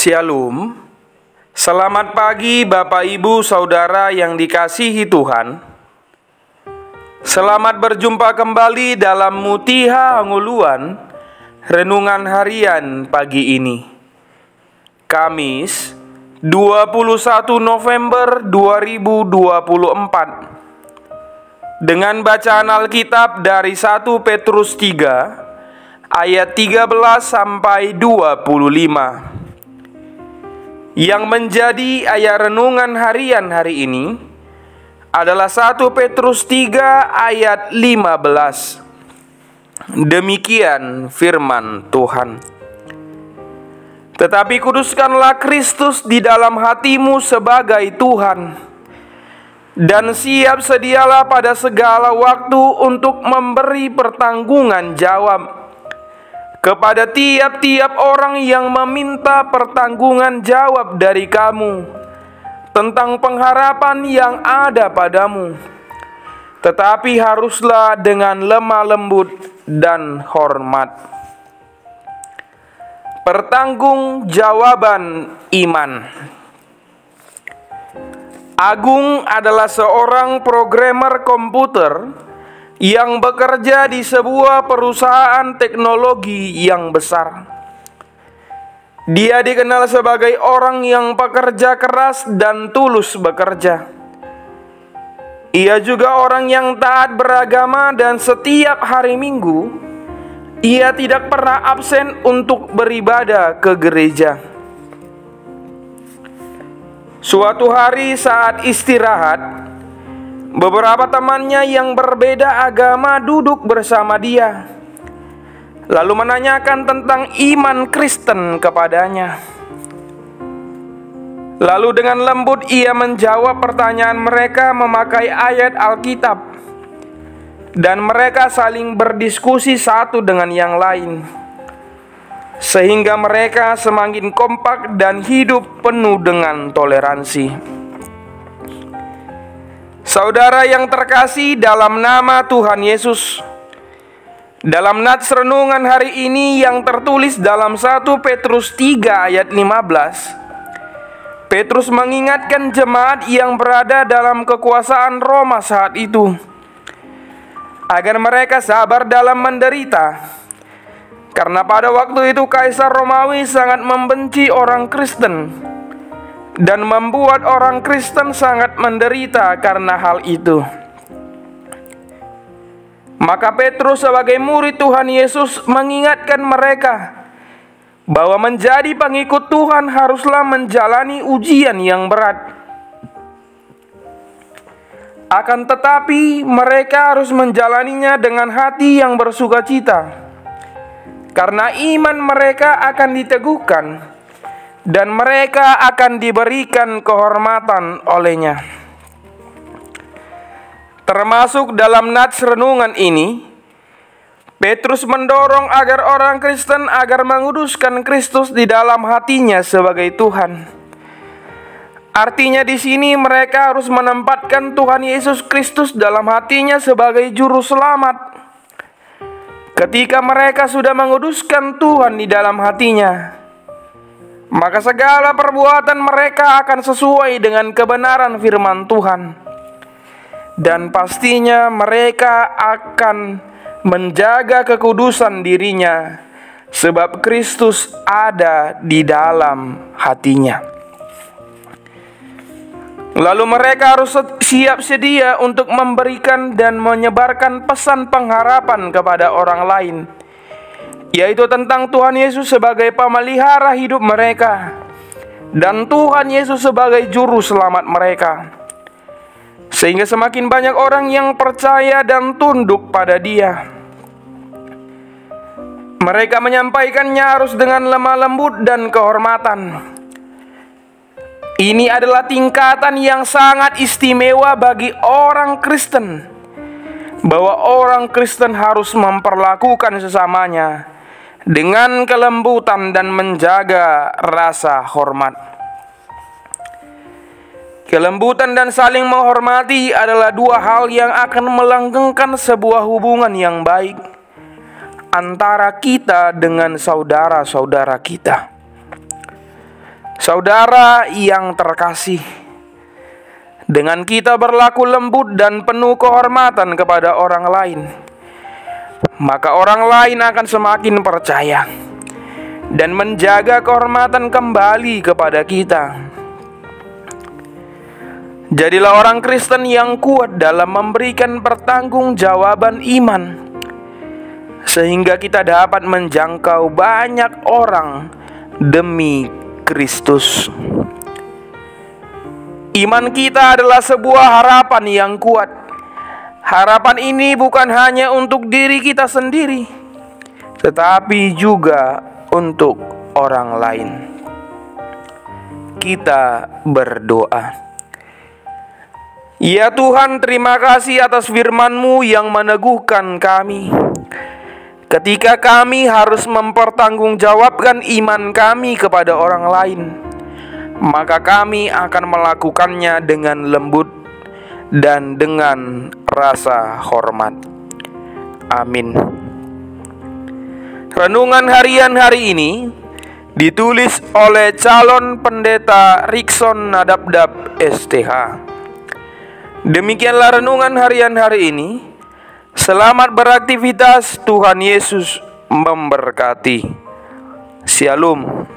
Shalom. Selamat pagi Bapak Ibu Saudara yang dikasihi Tuhan. Selamat berjumpa kembali dalam Mutiha Hanguluan, renungan harian pagi ini, Kamis 21 November 2024, dengan bacaan Alkitab dari 1 Petrus 3 ayat 13 sampai 25. Yang menjadi ayat renungan harian hari ini adalah 1 Petrus 3 ayat 15. Demikian firman Tuhan. Tetapi kuduskanlah Kristus di dalam hatimu sebagai Tuhan, dan siap sedialah pada segala waktu untuk memberi pertanggungan jawab kepada tiap-tiap orang yang meminta pertanggungan jawab dari kamu tentang pengharapan yang ada padamu. Tetapi haruslah dengan lemah lembut dan hormat. Pertanggungjawaban iman. Agung adalah seorang programmer komputer yang bekerja di sebuah perusahaan teknologi yang besar. Dia dikenal sebagai orang yang pekerja keras dan tulus bekerja. Ia juga orang yang taat beragama, dan setiap hari Minggu ia tidak pernah absen untuk beribadah ke gereja. Suatu hari saat istirahat, beberapa temannya yang berbeda agama duduk bersama dia, lalu menanyakan tentang iman Kristen kepadanya. Lalu dengan lembut ia menjawab pertanyaan mereka memakai ayat Alkitab, dan mereka saling berdiskusi satu dengan yang lain, sehingga mereka semakin kompak dan hidup penuh dengan toleransi. Saudara yang terkasih dalam nama Tuhan Yesus, dalam nats renungan hari ini yang tertulis dalam 1 Petrus 3 ayat 15, Petrus mengingatkan jemaat yang berada dalam kekuasaan Roma saat itu agar mereka sabar dalam menderita, karena pada waktu itu Kaisar Romawi sangat membenci orang Kristen dan membuat orang Kristen sangat menderita karena hal itu. Maka Petrus sebagai murid Tuhan Yesus mengingatkan mereka bahwa menjadi pengikut Tuhan haruslah menjalani ujian yang berat. Akan tetapi mereka harus menjalaninya dengan hati yang bersukacita, karena iman mereka akan diteguhkan dan mereka akan diberikan kehormatan olehnya. Termasuk dalam nats renungan ini, Petrus mendorong agar orang Kristen agar menguduskan Kristus di dalam hatinya sebagai Tuhan. Artinya di sini mereka harus menempatkan Tuhan Yesus Kristus dalam hatinya sebagai juru selamat. Ketika mereka sudah menguduskan Tuhan di dalam hatinya, maka segala perbuatan mereka akan sesuai dengan kebenaran firman Tuhan, dan pastinya mereka akan menjaga kekudusan dirinya, sebab Kristus ada di dalam hatinya. Lalu mereka harus siap sedia untuk memberikan dan menyebarkan pesan pengharapan kepada orang lain, yaitu tentang Tuhan Yesus sebagai pemelihara hidup mereka dan Tuhan Yesus sebagai juru selamat mereka, sehingga semakin banyak orang yang percaya dan tunduk pada Dia. Mereka menyampaikannya harus dengan lemah lembut dan kehormatan. Ini adalah tingkatan yang sangat istimewa bagi orang Kristen, bahwa orang Kristen harus memperlakukan sesamanya dengan kelembutan dan menjaga rasa hormat. Kelembutan dan saling menghormati adalah dua hal yang akan melanggengkan sebuah hubungan yang baik antara kita dengan saudara-saudara kita. Saudara yang terkasih, dengan kita berlaku lembut dan penuh kehormatan kepada orang lain, maka orang lain akan semakin percaya dan menjaga kehormatan kembali kepada kita. Jadilah orang Kristen yang kuat dalam memberikan pertanggungjawaban iman, sehingga kita dapat menjangkau banyak orang demi Kristus. Iman kita adalah sebuah harapan yang kuat. Harapan ini bukan hanya untuk diri kita sendiri, tetapi juga untuk orang lain. Kita berdoa. Ya Tuhan, terima kasih atas firman-Mu yang meneguhkan kami. Ketika kami harus mempertanggungjawabkan iman kami kepada orang lain, maka kami akan melakukannya dengan lembut dan dengan rasa hormat. Amin. Renungan harian hari ini ditulis oleh calon pendeta Rikson Nadabdab STH. Demikianlah renungan harian hari ini. Selamat beraktivitas, Tuhan Yesus memberkati. Shalom.